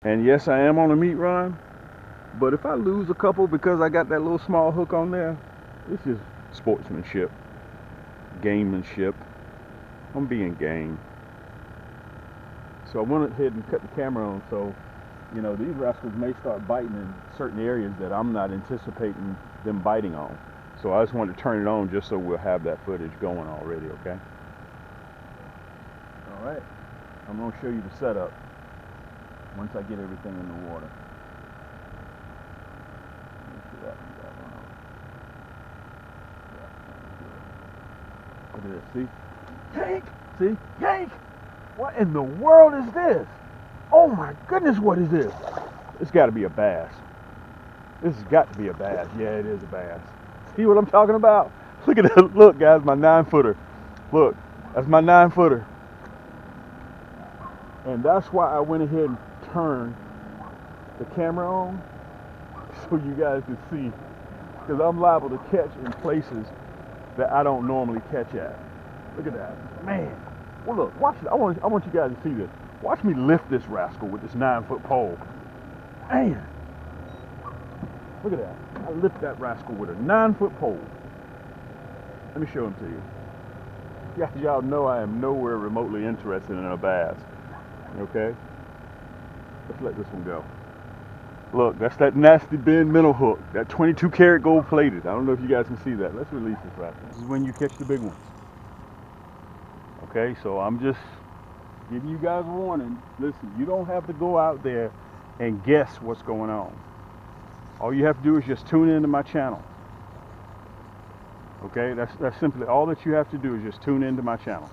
And yes, I am on a meat run, but if I lose a couple because I got that little small hook on there, it's just sportsmanship, gamemanship. I'm being game. So I went ahead and cut the camera on, so you know these rascals may start biting in certain areas that I'm not anticipating them biting on. So I just wanted to turn it on just so we'll have that footage going already, okay? All right, I'm gonna show you the setup once I get everything in the water. Look at this, see? Yank! See? Yank! What in the world is this? Oh my goodness, what is this? It's gotta be a bass. This has got to be a bass. Yeah, it is a bass. See what I'm talking about? Look at that. Look, guys, my 9-footer. Look, that's my 9-footer. And that's why I went ahead and turned the camera on so you guys can see. Because I'm liable to catch in places that I don't normally catch at. Look at that. Man. Well, look, watch it. I want you guys to see this. Watch me lift this rascal with this 9-foot pole. Man. Look at that. I lift that rascal with a 9-foot pole. Let me show him to you. Yeah, y'all know I am nowhere remotely interested in a bass. Okay? Let's let this one go. Look, that's that nasty bend minnow hook. That 22 karat gold plated. I don't know if you guys can see that. Let's release this rascal. This is when you catch the big ones. Okay, so I'm just giving you guys a warning. Listen, you don't have to go out there and guess what's going on. All you have to do is just tune into my channel. Okay, that's simply all that you have to do is just tune into my channel.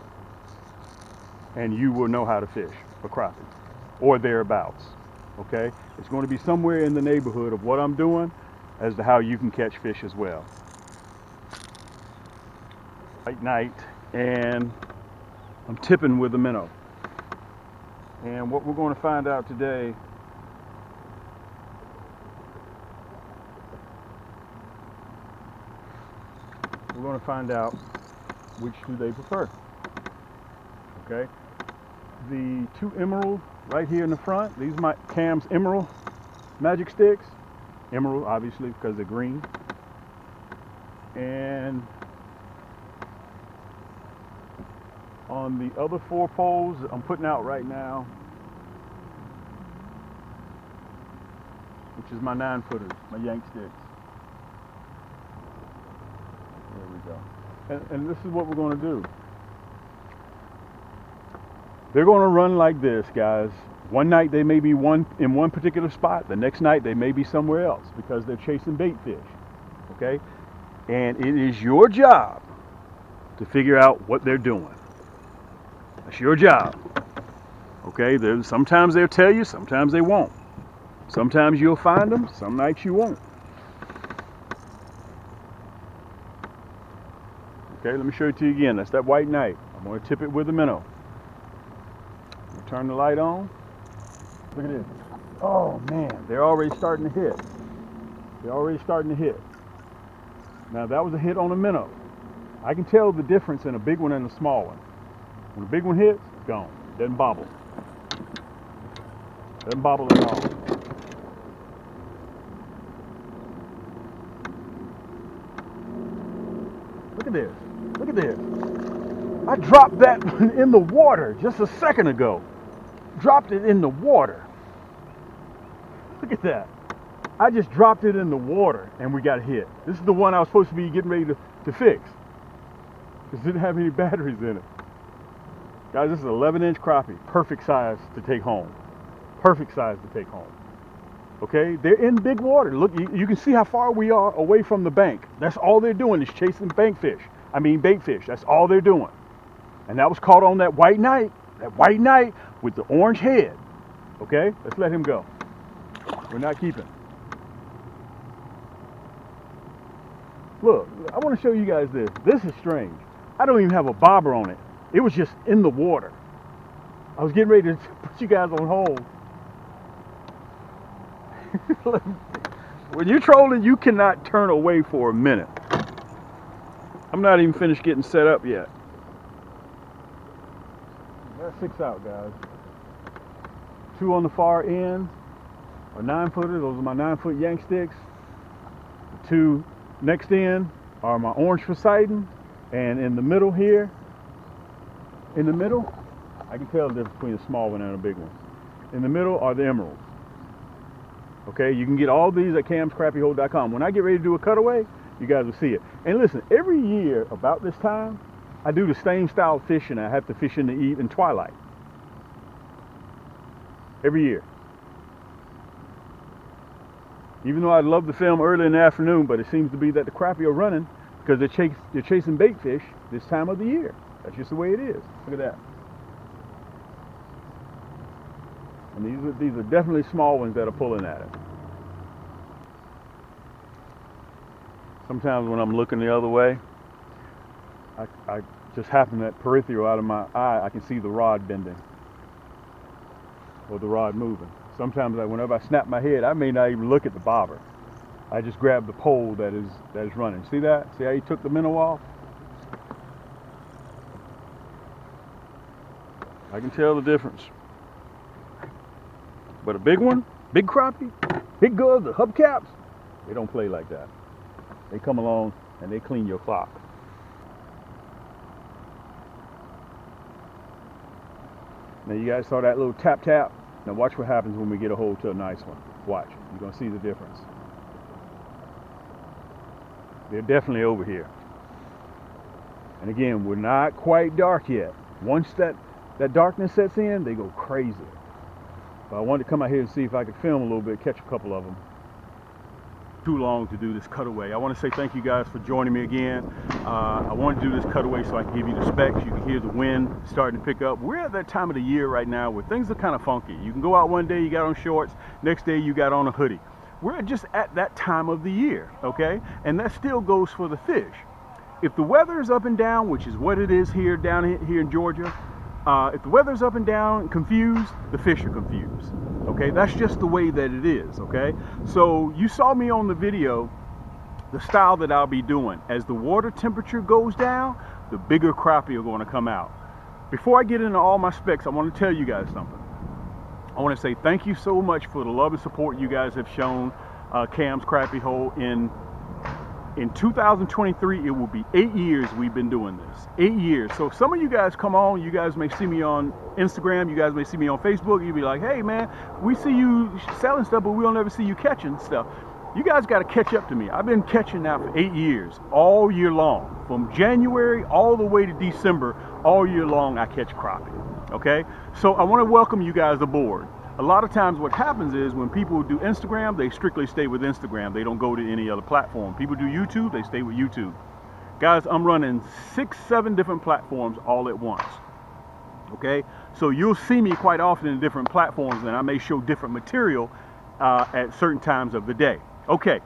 And you will know how to fish for crappie or thereabouts. Okay, it's going to be somewhere in the neighborhood of what I'm doing as to how you can catch fish as well. Late night, and I'm tipping with a minnow. And what we're going to find out today we're going to find out which do they prefer. Okay, the 2 emerald right here in the front, these are my Cam's emerald magic sticks. Emerald obviously because they're green. And on the other 4 poles I'm putting out right now, which is my 9-footers, my yank sticks. There we go. And this is what we're going to do. They're going to run like this, guys. One night they may be in one particular spot. The next night they may be somewhere else because they're chasing bait fish. Okay? And it is your job to figure out what they're doing. That's your job. Okay? Sometimes they'll tell you, sometimes they won't. Sometimes you'll find them, some nights you won't. Okay, let me show it to you again. That's that white knight. I'm going to tip it with a minnow. Turn the light on. Look at this. Oh man, they're already starting to hit. They're already starting to hit. Now that was a hit on a minnow. I can tell the difference in a big one and a small one. When a big one hits, it's gone. Doesn't bobble. Doesn't bobble at all. Look at this. Look at this. I dropped that in the water just a second ago. Dropped it in the water. Look at that. I just dropped it in the water and we got hit. This is the one I was supposed to be getting ready to fix. Because it didn't have any batteries in it. Guys, this is an 11-inch crappie. Perfect size to take home. Perfect size to take home. Okay, they're in big water. Look, you can see how far we are away from the bank. That's all they're doing is chasing bait fish. That's all they're doing. And that was caught on that white knight with the orange head. Okay, let's let him go. We're not keeping. Look, I want to show you guys this. This is strange. I don't even have a bobber on it. It was just in the water. I was getting ready to put you guys on hold. When you're trolling, you cannot turn away for a minute. I'm not even finished getting set up yet. That's 6 out, guys. two on the far end are 9-footers. Those are my 9-foot yank sticks. The two next end are my orange Poseidon, and in the middle here, in the middle, I can tell the difference between a small one and a big one. In the middle are the emeralds. Okay, you can get all these at camscrappiehold.com. When I get ready to do a cutaway, you guys will see it. And listen, every year about this time, I do the same style of fishing. I have to fish in the eve and twilight. Every year. Even though I'd love to film early in the afternoon, but it seems to be that the crappie are running because they're chasing bait fish this time of the year. That's just the way it is. Look at that. And these are definitely small ones that are pulling at it. Sometimes when I'm looking the other way, I just happen that peripheral out of my eye, I can see the rod bending or the rod moving. Sometimes whenever I snap my head, I may not even look at the bobber. I just grab the pole that is running. See that? See how he took the minnow off? I can tell the difference. But a big one, big crappie, big goods, the hubcaps, they don't play like that. They come along and they clean your clock. Now you guys saw that little tap tap. Now watch what happens when we get a hold to a nice one. Watch, you're gonna see the difference. They're definitely over here. And again, we're not quite dark yet. Once that darkness sets in, they go crazy. But I wanted to come out here and see if I could film a little bit, catch a couple of them. Too long to do this cutaway. I want to say thank you guys for joining me again. I wanted to do this cutaway so I can give you the specs. You can hear the wind starting to pick up. We're at that time of the year right now where things are kind of funky. You can go out one day, you got on shorts, next day you got on a hoodie. We're just at that time of the year, okay? And that still goes for the fish. If the weather is up and down, which is what it is here down here in Georgia, if the weather's up and down, confused, the fish are confused. Okay, that's just the way that it is. Okay, so you saw me on the video, the style that I'll be doing. As the water temperature goes down, the bigger crappie are going to come out. Before I get into all my specs, I want to tell you guys something. I want to say thank you so much for the love and support you guys have shown Cam's Crappie Hole. In 2023, it will be 8 years we've been doing this. 8 years. So some of you guys come on, you guys may see me on Instagram, you guys may see me on Facebook, you'll be like, hey man, we see you selling stuff, but we don't ever see you catching stuff. You guys got to catch up to me. I've been catching now for 8 years, all year long. From January all the way to December, all year long I catch crappie, okay? So I want to welcome you guys aboard. A lot of times what happens is when people do Instagram, they strictly stay with Instagram. They don't go to any other platform. People do YouTube, they stay with YouTube. Guys, I'm running 6, 7 different platforms all at once. Okay? So you'll see me quite often in different platforms, and I may show different material at certain times of the day. Okay,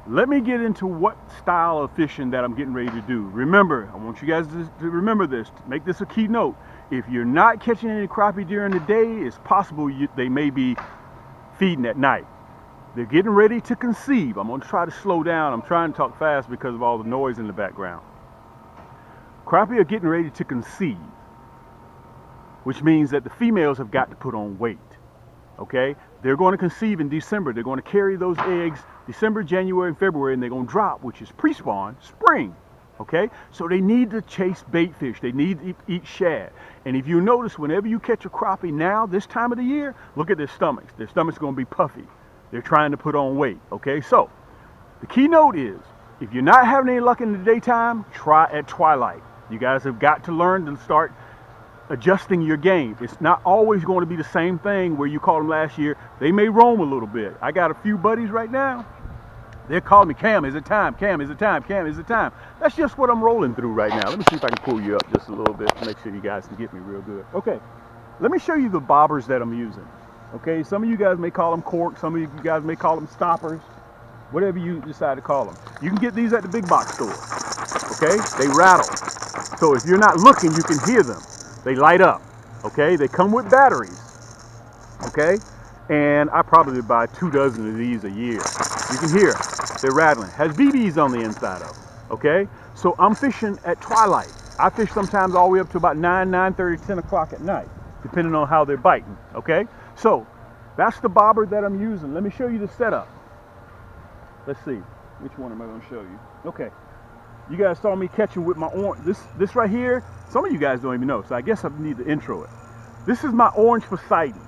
let me get into what style of fishing that I'm getting ready to do. Remember, I want you guys to remember this, to make this a key note. If you're not catching any crappie during the day, it's possible they may be feeding at night. They're getting ready to conceive. I'm going to try to slow down. I'm trying to talk fast because of all the noise in the background. Crappie are getting ready to conceive, which means that the females have got to put on weight. Okay? They're going to conceive in December. They're going to carry those eggs December, January, and February, and they're going to drop, which is pre-spawn, spring. Okay, so they need to chase bait fish. They need to eat shad. And if you notice, whenever you catch a crappie now, this time of the year, look at their stomachs. Their stomachs are going to be puffy. They're trying to put on weight. Okay, so the key note is, if you're not having any luck in the daytime, try at twilight. You guys have got to learn to start adjusting your game. It's not always going to be the same thing where you caught them last year. They may roam a little bit. I got a few buddies right now. They're calling me, Cam, is it time? Cam, is it time? Cam, is it time? That's just what I'm rolling through right now. Let me see if I can pull you up just a little bit to make sure you guys can get me real good. Okay, let me show you the bobbers that I'm using. Okay, some of you guys may call them corks. Some of you guys may call them stoppers. Whatever you decide to call them. You can get these at the big box store. Okay, they rattle. So if you're not looking, you can hear them. They light up. Okay, they come with batteries. Okay, and I probably buy 2 dozen of these a year. You can hear they're rattling. Has BBs on the inside of them. Okay, so I'm fishing at twilight. I fish sometimes all the way up to about 9, 9:30, 10 o'clock at night, depending on how they're biting. Okay, so That's the bobber that I'm using. Let me show you the setup. Let's see. Which one am I going to show you? Okay. You guys saw me catching with my orange. This right here, some of you guys don't even know, so I guess I need to intro it. This is my orange Poseidon.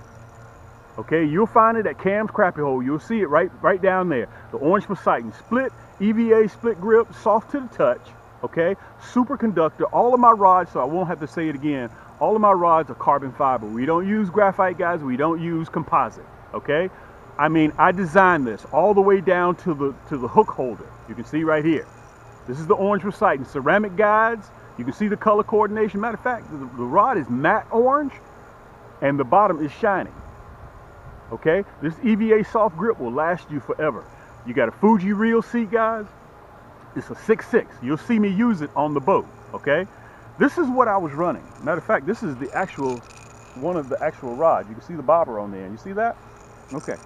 Okay, you'll find it at Cam's Crappie Hole. You'll see it right down there. The orange Poseidon, split EVA, split grip, soft to the touch. Okay, super conductor. All of my rods, so I won't have to say it again, all of my rods are carbon fiber. We don't use graphite, guys. We don't use composite. Okay, I mean, I designed this all the way down to the hook holder. You can see right here. This is the orange Poseidon. Ceramic guides. You can see the color coordination. Matter of fact, the rod is matte orange and the bottom is shiny. Okay, this EVA soft grip will last you forever. You got a Fuji reel seat, guys. It's a 6.6. You'll see me use it on the boat. Okay, this is what I was running. Matter of fact, this is the actual one of the actual rods. You can see the bobber on there. You see that? Okay.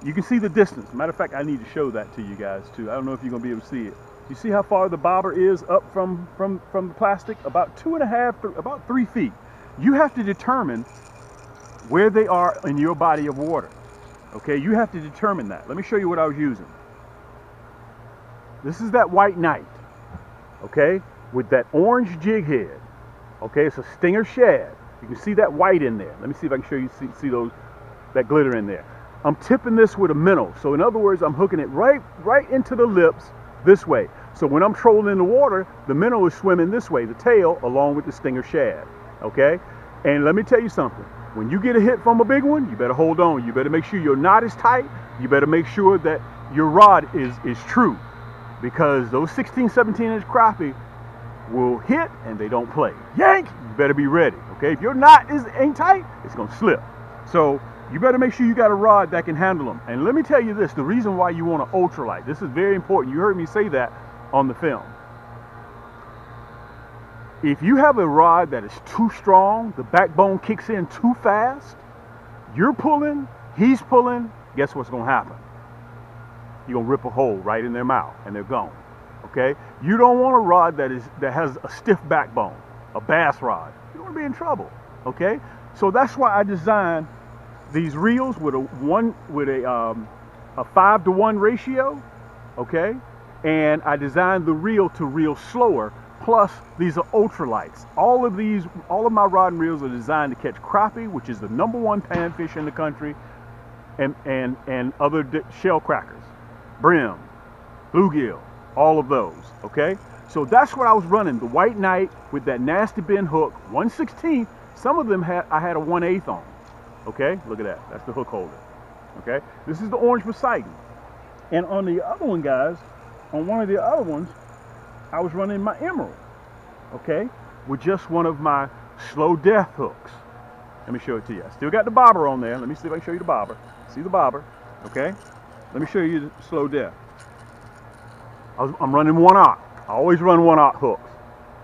You can see the distance. Matter of fact, I need to show that to you guys too. I don't know if you're gonna be able to see it. You see how far the bobber is up from the plastic? About 2.5, about 3 feet. You have to determine where they are in your body of water. Okay, you have to determine that. Let me show you what I was using. This is that white knight, okay, with that orange jig head. Okay, it's a Stinger shad. You can see that white in there. Let me see if I can show you, see those, that glitter in there. I'm tipping this with a minnow. So in other words, I'm hooking it right into the lips this way. So when I'm trolling in the water, the minnow is swimming this way, the tail along with the Stinger shad. Okay, and let me tell you something. When you get a hit from a big one, you better hold on. You better make sure your knot is tight. You better make sure that your rod is true, because those 16, 17-inch crappie will hit and they don't play. Yank! You better be ready. Okay, if your knot ain't tight, it's gonna slip. So you better make sure you got a rod that can handle them. And let me tell you this: the reason why you want to ultralight. This is very important. You heard me say that on the film. If you have a rod that is too strong, the backbone kicks in too fast, you're pulling, he's pulling, guess what's going to happen? You're going to rip a hole right in their mouth and they're gone. Okay? You don't want a rod that has a stiff backbone, a bass rod. You don't want to be in trouble. Okay? So that's why I designed these reels with a 5-to-1 ratio. Okay? And I designed the reel to reel slower. Plus, these are ultralights. All of my rod and reels are designed to catch crappie, which is the #1 panfish in the country, and other shell crackers, brim, bluegill, all of those. Okay, so that's what I was running. The white knight with that nasty bend hook, 1/16. Some of them I had a 1/8 on. Okay, look at that. That's the hook holder. Okay, this is the orange Poseidon, and on the other one, guys, on one of the other ones, I was running my emerald, okay, with just one of my slow death hooks. Let me show it to you. I still got the bobber on there. Let me see if I can show you the bobber. See the bobber, okay? Let me show you the slow death. I'm running 1/0. I always run 1/0 hooks,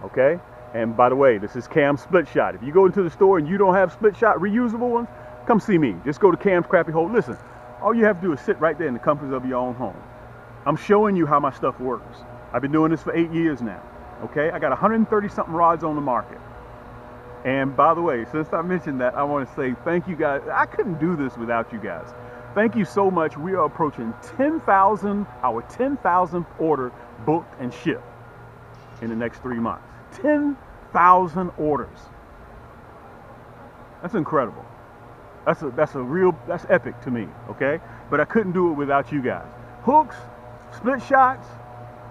okay? And by the way, this is Cam's split shot. If you go into the store and you don't have split shot reusable ones, come see me. Just go to Cam's Crappie Hole. Listen, all you have to do is sit right there in the comfort of your own home. I'm showing you how my stuff works. I've been doing this for 8 years now, okay? I got 130-something rods on the market. And by the way, since I mentioned that, I want to say thank you guys. I couldn't do this without you guys. Thank you so much. We are approaching 10,000, our 10,000th order booked and shipped in the next 3 months. 10,000 orders. That's incredible. That's epic to me, okay? But I couldn't do it without you guys. Hooks, split shots,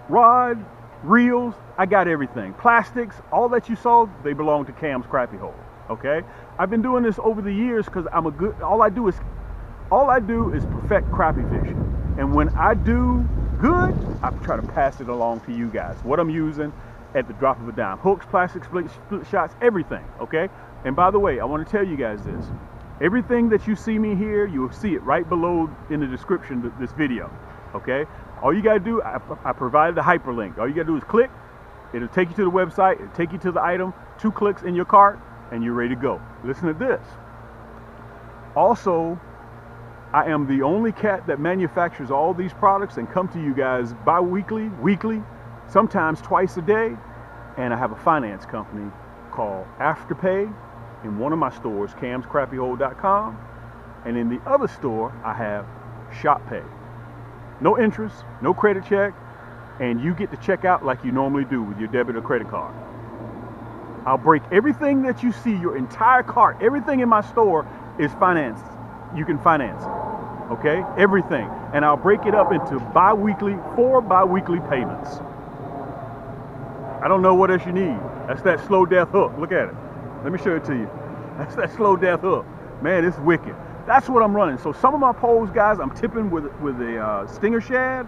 rod, reels, I got everything. Plastics, all that you saw, they belong to Cam's Crappie Hole. Okay? I've been doing this over the years because all I do is perfect crappie fishing. And when I do good, I try to pass it along to you guys. What I'm using at the drop of a dime. Hooks, plastics, split shots, everything. Okay? And by the way, I want to tell you guys this. Everything that you see me here, you'll see it right below in the description of this video. Okay? All you gotta do, I provided the hyperlink. All you gotta do is click, it'll take you to the website, it'll take you to the item, 2 clicks in your cart, and you're ready to go. Listen to this. Also, I am the only cat that manufactures all these products and come to you guys bi-weekly, weekly, sometimes twice a day. And I have a finance company called Afterpay in one of my stores, camscrappiehole.com. And in the other store, I have Shop Pay. No interest, no credit check, and you get to check out like you normally do with your debit or credit card. I'll break everything that you see, your entire cart, everything in my store is financed. You can finance it, okay? Everything. And I'll break it up into four bi-weekly payments. I don't know what else you need. That's that slow death hook. Look at it. Let me show it to you. That's that slow death hook. Man, it's wicked. That's what I'm running. So some of my poles, guys, I'm tipping with a stinger shad,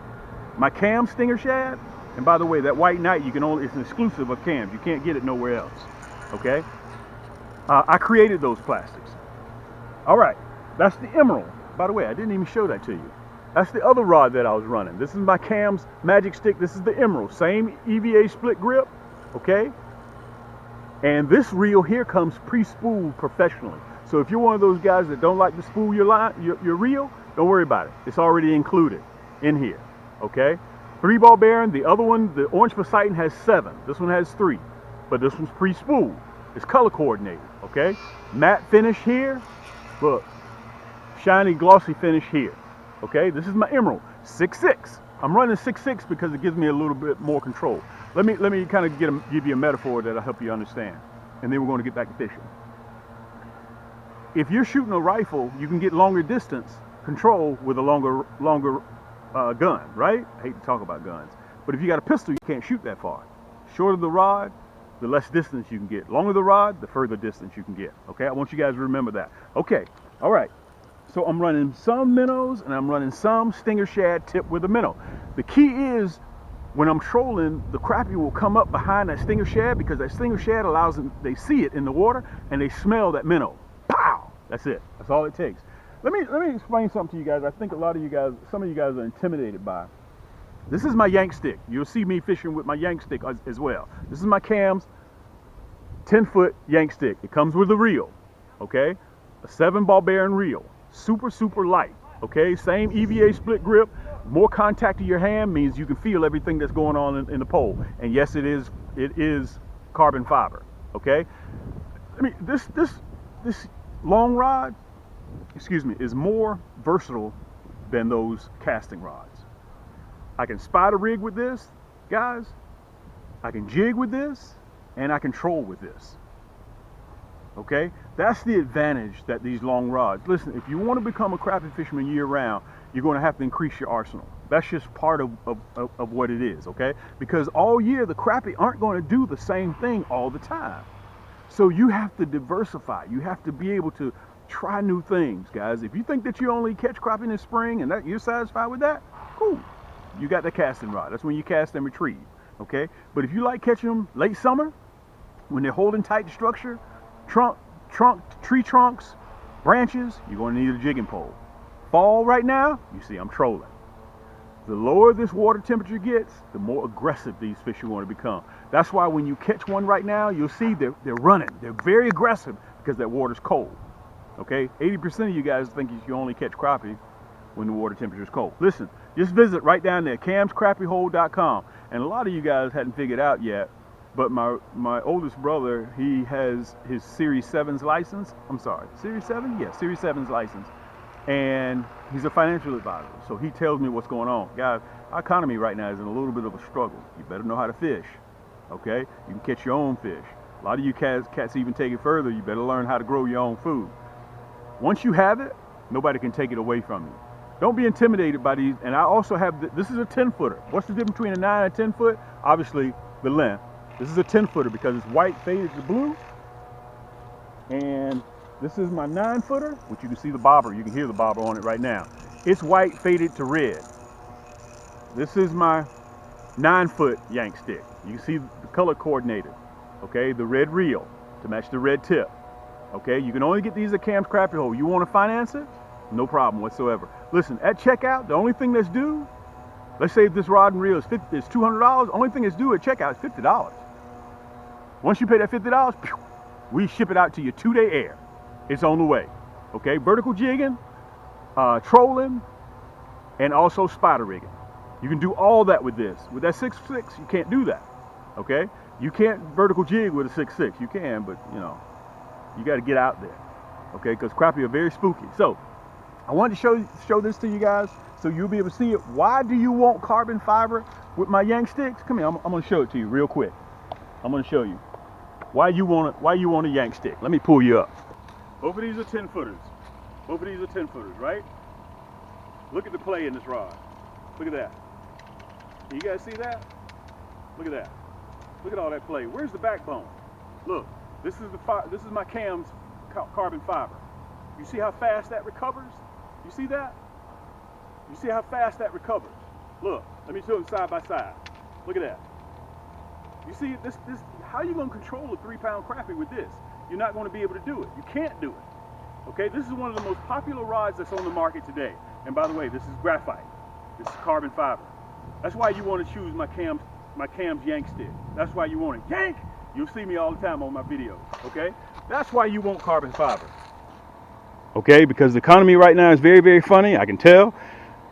my cam stinger shad. And by the way, that white knight, it's an exclusive of cams. You can't get it nowhere else, okay? I created those plastics. All right, that's the emerald. By the way, I didn't even show that to you. That's the other rod that I was running. This is my cam's magic stick. This is the emerald, same EVA split grip, okay? And this reel here comes pre-spooled professionally. So if you're one of those guys that don't like to spool your reel, don't worry about it. It's already included in here, okay? 3-ball bearing. The other one, the orange Poseidon, has 7. This one has 3, but this one's pre-spooled. It's color coordinated, okay? Matte finish here. Look, shiny glossy finish here, okay? This is my emerald, 6.6. I'm running 6.6 because it gives me a little bit more control. Let me kind of give you a metaphor that'll help you understand, and then we're going to get back to fishing. If you're shooting a rifle, you can get longer distance control with a longer gun, right? I hate to talk about guns, but if you got a pistol, you can't shoot that far. Shorter the rod, the less distance you can get. Longer the rod, the further distance you can get. Okay, I want you guys to remember that. Okay, all right. So I'm running some minnows and I'm running some stinger shad tip with a minnow. The key is when I'm trolling, the crappie will come up behind that stinger shad because that stinger shad allows them, they see it in the water and they smell that minnow. Pow! That's it. That's all it takes. Let me explain something to you guys. I think some of you guys are intimidated by. This is my yank stick. You'll see me fishing with my yank stick as well. This is my cam's 10-foot yank stick. It comes with a reel, okay? A 7-ball bearing reel. Super light, okay? Same EVA split grip. More contact to your hand means you can feel everything that's going on in the pole. And yes, it is carbon fiber, okay? I mean, this long rod, is more versatile than those casting rods. I can spider rig with this, guys. I can jig with this, and I can troll with this. Okay, that's the advantage that these long rods. Listen, if you want to become a crappie fisherman year round, you're going to have to increase your arsenal. That's just part of what it is, okay? Because all year the crappie aren't going to do the same thing all the time. So you have to diversify. You have to be able to try new things, guys. If you think that you only catch crappie in the spring and that you're satisfied with that, cool. You got the casting rod. That's when you cast and retrieve, okay? But if you like catching them late summer, when they're holding tight to structure, tree trunks, branches, you're going to need a jigging pole. Fall right now, you see I'm trolling. The lower this water temperature gets, the more aggressive these fish are going to become. That's why when you catch one right now, you'll see they're running. They're very aggressive because that water's cold. Okay, 80% of you guys think you should only catch crappie when the water temperature is cold. Listen, just visit right down there, camscrappiehole.com. And a lot of you guys hadn't figured out yet, but my oldest brother, he has his Series 7's license. I'm sorry, Series 7? Yeah, Series 7's license. And he's a financial advisor, so he tells me what's going on. Guys, our economy right now is in a little bit of a struggle. You better know how to fish, okay? You can catch your own fish. A lot of you cats even take it further. You better learn how to grow your own food. Once you have it, nobody can take it away from you. Don't be intimidated by these. And I also have, this is a 10-footer. What's the difference between a 9 and a 10-foot? Obviously, the length. This is a 10-footer because it's white faded to blue. And this is my 9-footer, which you can see the bobber. You can hear the bobber on it right now. It's white faded to red. This is my 9-foot yank stick. You can see the color coordinated. Okay, the red reel to match the red tip. Okay, you can only get these at Cam's Crappie Hole. You want to finance it? No problem whatsoever. Listen, at checkout, the only thing that's due, let's say if this rod and reel is $200, only thing that's due at checkout is $50. Once you pay that $50, we ship it out to you 2-day air. It's on the way. Okay, vertical jigging, trolling, and also spider rigging. You can do all that with this. With that 6.6, you can't do that. Okay, you can't vertical jig with a 6.6. You can, but you know, you got to get out there. Okay, because crappie are very spooky. So I wanted to show this to you guys so you'll be able to see it. Why do you want carbon fiber with my yank sticks? Come here, I'm gonna show it to you real quick. I'm gonna show you why you want a yank stick. Let me pull you up. Both of these are 10 footers. Both of these are 10 footers, right? Look at the play in this rod. Look at that. You guys see that? Look at that. Look at all that play. Where's the backbone? Look, this is my cam's carbon fiber. You see how fast that recovers? You see that? You see how fast that recovers? Look, let me show them side by side. Look at that. You see this? How are you going to control a 3-pound crappie with this? You're not going to be able to do it. You can't do it. Okay, this is one of the most popular rods that's on the market today. And by the way, this is graphite. This is carbon fiber. That's why you want to choose my cam's yank stick. That's why you want it. Yank! You'll see me all the time on my videos. Okay? That's why you want carbon fiber. Okay, because the economy right now is very, very funny. I can tell.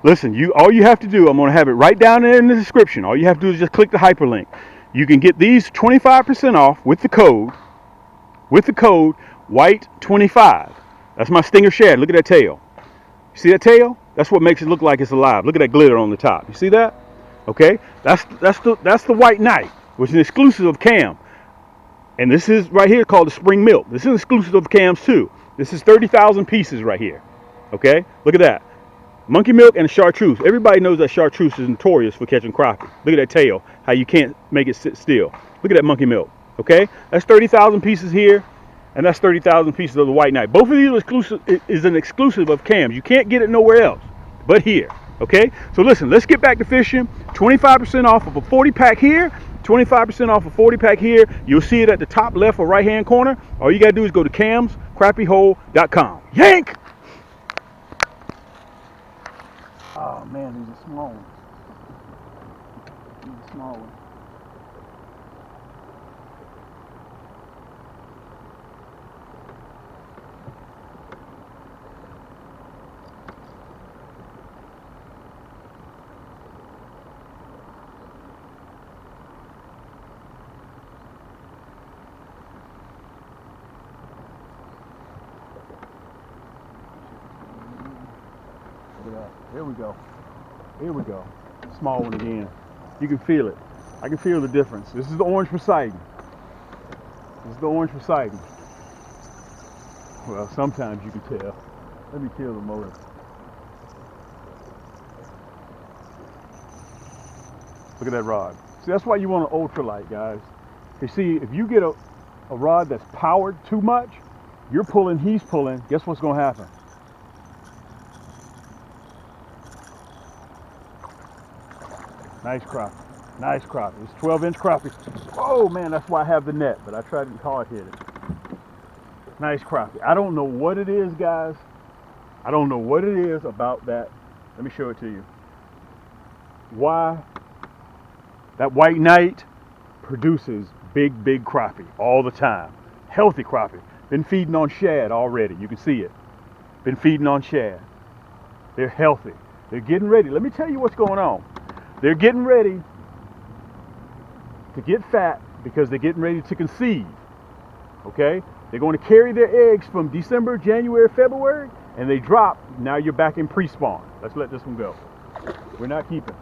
Listen, all you have to do, I'm going to have it right down there in the description. All you have to do is just click the hyperlink. You can get these 25% off with the code white25. That's my stinger shad. Look at that tail. You see that tail? That's what makes it look like it's alive. Look at that glitter on the top. You see that? Okay, that's the White Knight, which is an exclusive of Cam. And this is right here called the Spring Milk. This is exclusive of Cam's too. This is 30,000 pieces right here. Okay, look at that. Monkey milk and Chartreuse. Everybody knows that Chartreuse is notorious for catching crappie. Look at that tail, how you can't make it sit still. Look at that monkey milk. Okay, that's 30,000 pieces here, and that's 30,000 pieces of the White Knight. Both of these are exclusive, is an exclusive of Cam's. You can't get it nowhere else but here. Okay, so listen, let's get back to fishing. 25% off of a 40-pack here, 25% off a 40-pack here. You'll see it at the top left or right-hand corner. All you got to do is go to camscrappiehole.com. Yank! Oh man, these are small ones. These are small ones. Here we go. Here we go. Small one again. You can feel it. I can feel the difference. This is the orange Poseidon. This is the orange Poseidon. Well, sometimes you can tell. Let me kill the motor. Look at that rod. See, that's why you want an ultralight, guys. You see, if you get a rod that's powered too much, you're pulling, he's pulling, guess what's going to happen? Nice crappie. Nice crappie. It's 12-inch crappie. Oh man, that's why I have the net, but I tried to hard hit it. Nice crappie. I don't know what it is, guys. I don't know what it is about that. Let me show it to you. Why that White Knight produces big crappie all the time. Healthy crappie. Been feeding on shad already. You can see it. Been feeding on shad. They're healthy. They're getting ready. Let me tell you what's going on. They're getting ready to get fat because they're getting ready to conceive. Okay? They're going to carry their eggs from December, January, February, and they drop. Now you're back in pre-spawn. Let's let this one go. We're not keeping.